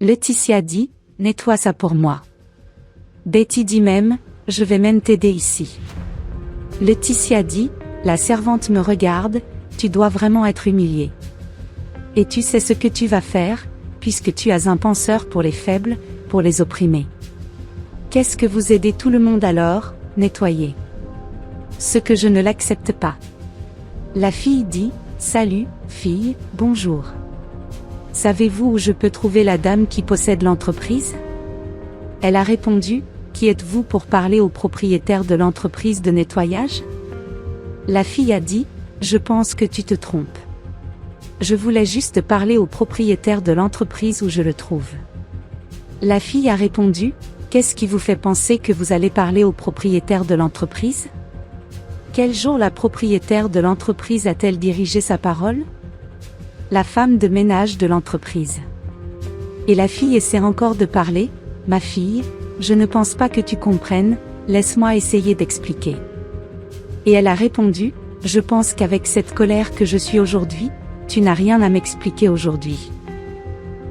Laetitia dit, nettoie ça pour moi. Betty dit même, je vais même t'aider ici. Laetitia dit, la servante me regarde, tu dois vraiment être humiliée. Et tu sais ce que tu vas faire, puisque tu as un penseur pour les faibles, pour les opprimés. Qu'est-ce que vous aidez tout le monde alors, nettoyer? Ce que je ne l'accepte pas. La fille dit, salut, fille, bonjour. Savez-vous où je peux trouver la dame qui possède l'entreprise? Elle a répondu, qui êtes-vous pour parler au propriétaire de l'entreprise de nettoyage? La fille a dit, je pense que tu te trompes. Je voulais juste parler au propriétaire de l'entreprise où je le trouve. La fille a répondu, qu'est-ce qui vous fait penser que vous allez parler au propriétaire de l'entreprise? Quel jour la propriétaire de l'entreprise a-t-elle dirigé sa parole? La femme de ménage de l'entreprise. Et la fille essaie encore de parler, ma fille, je ne pense pas que tu comprennes, laisse-moi essayer d'expliquer. Et elle a répondu, je pense qu'avec cette colère que je suis aujourd'hui, tu n'as rien à m'expliquer aujourd'hui.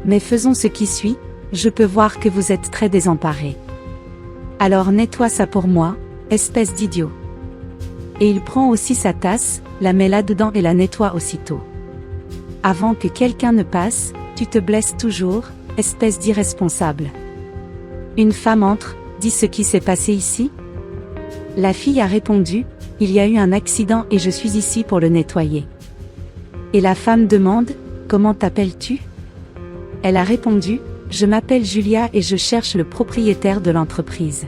Mais faisons ce qui suit, je peux voir que vous êtes très désemparé. Alors nettoie ça pour moi, espèce d'idiot. Et il prend aussi sa tasse, la met là-dedans et la nettoie aussitôt. Avant que quelqu'un ne passe, tu te blesses toujours, espèce d'irresponsable. Une femme entre, dit ce qui s'est passé ici? La fille a répondu, il y a eu un accident et je suis ici pour le nettoyer. Et la femme demande, comment t'appelles-tu? Elle a répondu, je m'appelle Julia et je cherche le propriétaire de l'entreprise.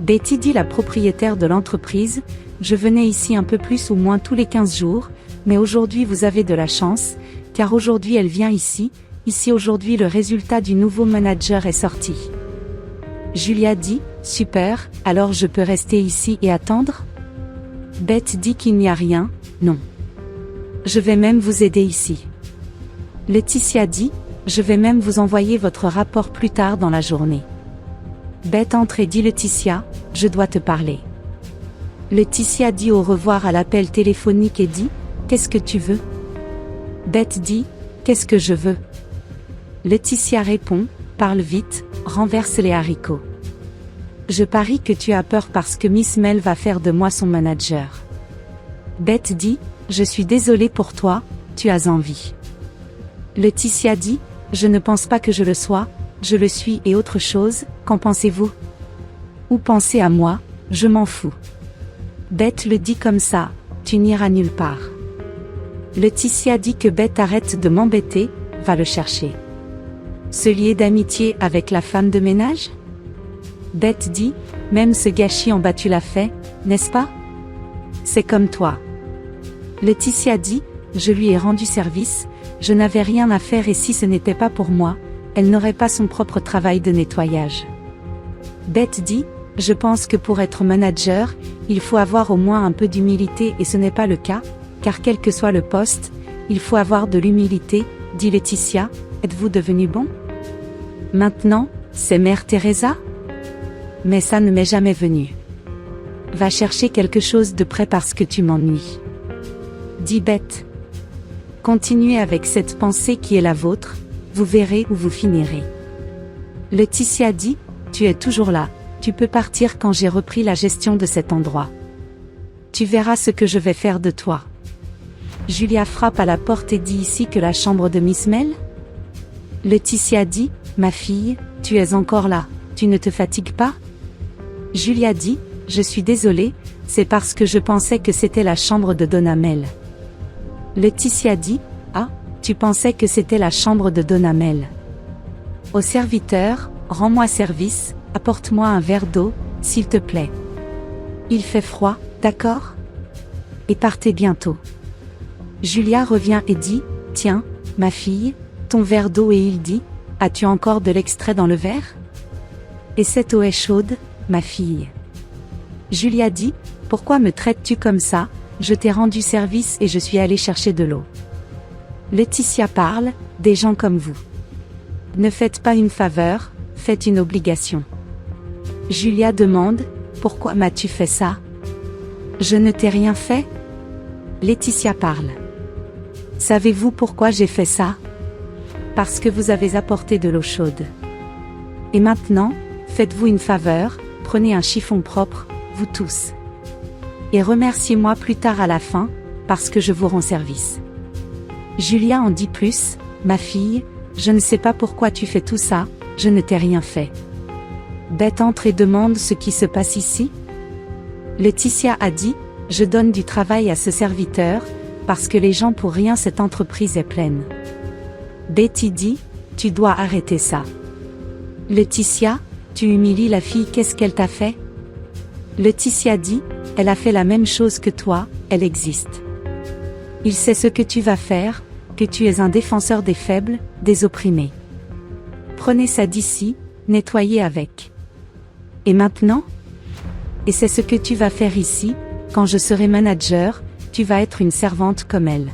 Betty dit la propriétaire de l'entreprise, je venais ici un peu plus ou moins tous les 15 jours, mais aujourd'hui vous avez de la chance, car aujourd'hui elle vient ici aujourd'hui le résultat du nouveau manager est sorti. Julia dit, super, alors je peux rester ici et attendre? Beth dit qu'il n'y a rien, non. Je vais même vous aider ici. Laetitia dit, je vais même vous envoyer votre rapport plus tard dans la journée. Beth entre et dit Laetitia, je dois te parler. Laetitia dit au revoir à l'appel téléphonique et dit, qu'est-ce que tu veux? Beth dit, qu'est-ce que je veux? Laetitia répond, parle vite, renverse les haricots. Je parie que tu as peur parce que Miss Mel va faire de moi son manager. Beth dit, je suis désolée pour toi, tu as envie. Laetitia dit, je ne pense pas que je le sois, je le suis et autre chose, qu'en pensez-vous? Ou pensez à moi, je m'en fous. Beth le dit comme ça, tu n'iras nulle part. Laetitia dit que Beth arrête de m'embêter, va le chercher. Se lier d'amitié avec la femme de ménage? Beth dit, même ce gâchis en bas tu l'as fait, n'est-ce pas? C'est comme toi. Laetitia dit, je lui ai rendu service, je n'avais rien à faire et si ce n'était pas pour moi, elle n'aurait pas son propre travail de nettoyage. Beth dit, je pense que pour être manager, il faut avoir au moins un peu d'humilité et ce n'est pas le cas, car quel que soit le poste, il faut avoir de l'humilité, dit Laetitia, êtes-vous devenu bon? Maintenant, c'est Mère Teresa? Mais ça ne m'est jamais venu. Va chercher quelque chose de près parce que tu m'ennuies. Dit Beth. Continuez avec cette pensée qui est la vôtre, vous verrez où vous finirez. Laetitia dit, tu es toujours là, tu peux partir quand j'ai repris la gestion de cet endroit. Tu verras ce que je vais faire de toi. Julia frappe à la porte et dit ici que la chambre de Miss Mel? Laetitia dit, ma fille, tu es encore là, tu ne te fatigues pas? Julia dit, je suis désolée, c'est parce que je pensais que c'était la chambre de Donna Mel. Laetitia dit, ah, tu pensais que c'était la chambre de Donna Mel. Au serviteur, rends-moi service, apporte-moi un verre d'eau, s'il te plaît. Il fait froid, d'accord? Et partez bientôt. Julia revient et dit, tiens, ma fille, ton verre d'eau et il dit, as-tu encore de l'extrait dans le verre? Et cette eau est chaude, ma fille. Julia dit, pourquoi me traites-tu comme ça? Je t'ai rendu service et je suis allée chercher de l'eau. Laetitia parle, des gens comme vous. Ne faites pas une faveur, faites une obligation. Julia demande, pourquoi m'as-tu fait ça? Je ne t'ai rien fait? Laetitia parle. Savez-vous pourquoi j'ai fait ça? parce que vous avez apporté de l'eau chaude. Et maintenant, faites-vous une faveur, prenez un chiffon propre, vous tous. Et remerciez-moi plus tard à la fin, parce que je vous rends service. Julia en dit plus, ma fille, je ne sais pas pourquoi tu fais tout ça, je ne t'ai rien fait. Beth entre et demande ce qui se passe ici. Laetitia a dit, je donne du travail à ce serviteur, parce que les gens pour rien cette entreprise est pleine. Betty dit, tu dois arrêter ça. Laetitia, tu humilies la fille, qu'est-ce qu'elle t'a fait? Laetitia dit, elle a fait la même chose que toi, elle existe. Il sait ce que tu vas faire, que tu es un défenseur des faibles, des opprimés. Prenez ça d'ici, nettoyez avec. Et maintenant? Et c'est ce que tu vas faire ici, quand je serai manager, tu vas être une servante comme elle.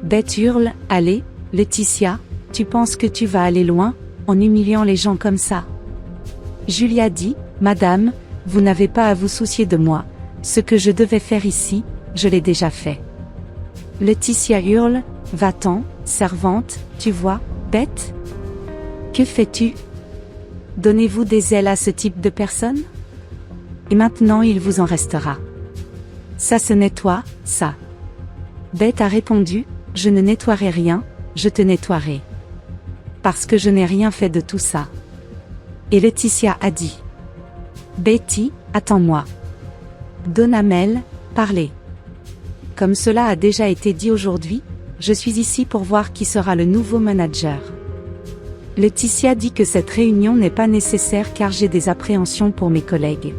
Beth hurle, allez, Laetitia, tu penses que tu vas aller loin, en humiliant les gens comme ça? Julia dit, Madame, vous n'avez pas à vous soucier de moi, ce que je devais faire ici, je l'ai déjà fait. Laetitia hurle, va-t'en, servante, tu vois, Beth? Que fais-tu? Donnez-vous des ailes à ce type de personne? Et maintenant il vous en restera. Ça se nettoie, ça. Beth a répondu, je ne nettoierai rien, je te nettoierai. Parce que je n'ai rien fait de tout ça. Et Laetitia a dit. Betty, attends-moi. Donna Mel, parlez. Comme cela a déjà été dit aujourd'hui, je suis ici pour voir qui sera le nouveau manager. Laetitia dit que cette réunion n'est pas nécessaire car j'ai des appréhensions pour mes collègues.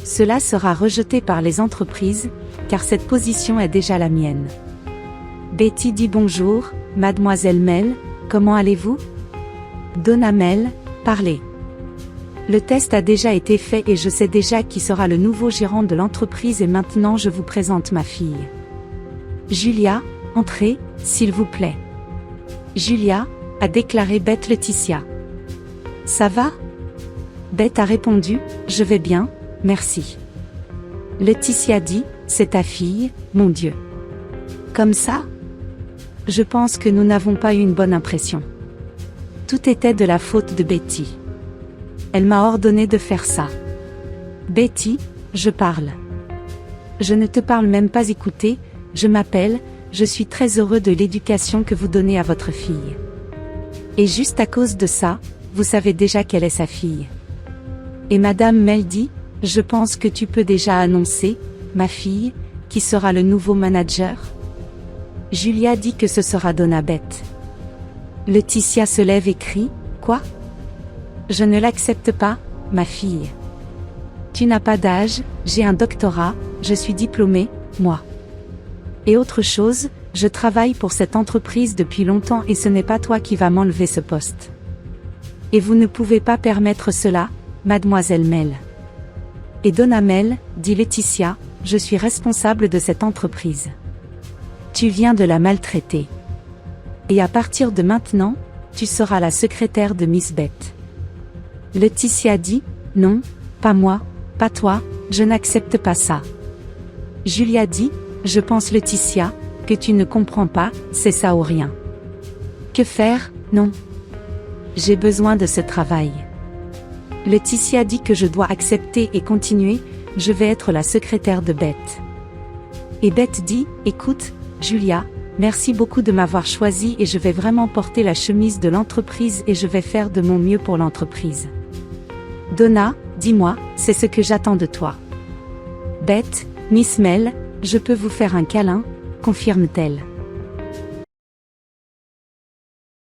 Cela sera rejeté par les entreprises, car cette position est déjà la mienne. Betty dit bonjour, mademoiselle Mel, comment allez-vous? Donna Mel, parlez. Le test a déjà été fait et je sais déjà qui sera le nouveau gérant de l'entreprise et maintenant je vous présente ma fille. Julia, entrez, s'il vous plaît. Julia, a déclaré Beth Laetitia. Ça va? Beth a répondu, je vais bien, merci. Laetitia dit, c'est ta fille, mon Dieu. Comme ça? Je pense que nous n'avons pas eu une bonne impression. Tout était de la faute de Betty. Elle m'a ordonné de faire ça. Betty, je parle. Je ne te parle même pas écouter, je m'appelle, je suis très heureux de l'éducation que vous donnez à votre fille. Et juste à cause de ça, vous savez déjà quelle est sa fille. Et Madame Mel dit, je pense que tu peux déjà annoncer, ma fille, qui sera le nouveau manager. Julia dit que ce sera Donna Beth. Laetitia se lève et crie, quoi? Je ne l'accepte pas, ma fille. Tu n'as pas d'âge, j'ai un doctorat, je suis diplômée, moi. Et autre chose, je travaille pour cette entreprise depuis longtemps et ce n'est pas toi qui vas m'enlever ce poste. Et vous ne pouvez pas permettre cela, mademoiselle Mel. Et Donna Mel, dit Laetitia, je suis responsable de cette entreprise. Tu viens de la maltraiter. Et à partir de maintenant, tu seras la secrétaire de Miss Beth. Laetitia dit, non, pas moi, pas toi, je n'accepte pas ça. Julia dit, je pense Laetitia, que tu ne comprends pas, c'est ça ou rien. Que faire? Non. J'ai besoin de ce travail. Laetitia dit que je dois accepter et continuer, je vais être la secrétaire de Beth. Et Beth dit, écoute, Julia, merci beaucoup de m'avoir choisi et je vais vraiment porter la chemise de l'entreprise et je vais faire de mon mieux pour l'entreprise. Donna, dis-moi, c'est ce que j'attends de toi. Beth, Miss Mel, je peux vous faire un câlin, confirme-t-elle.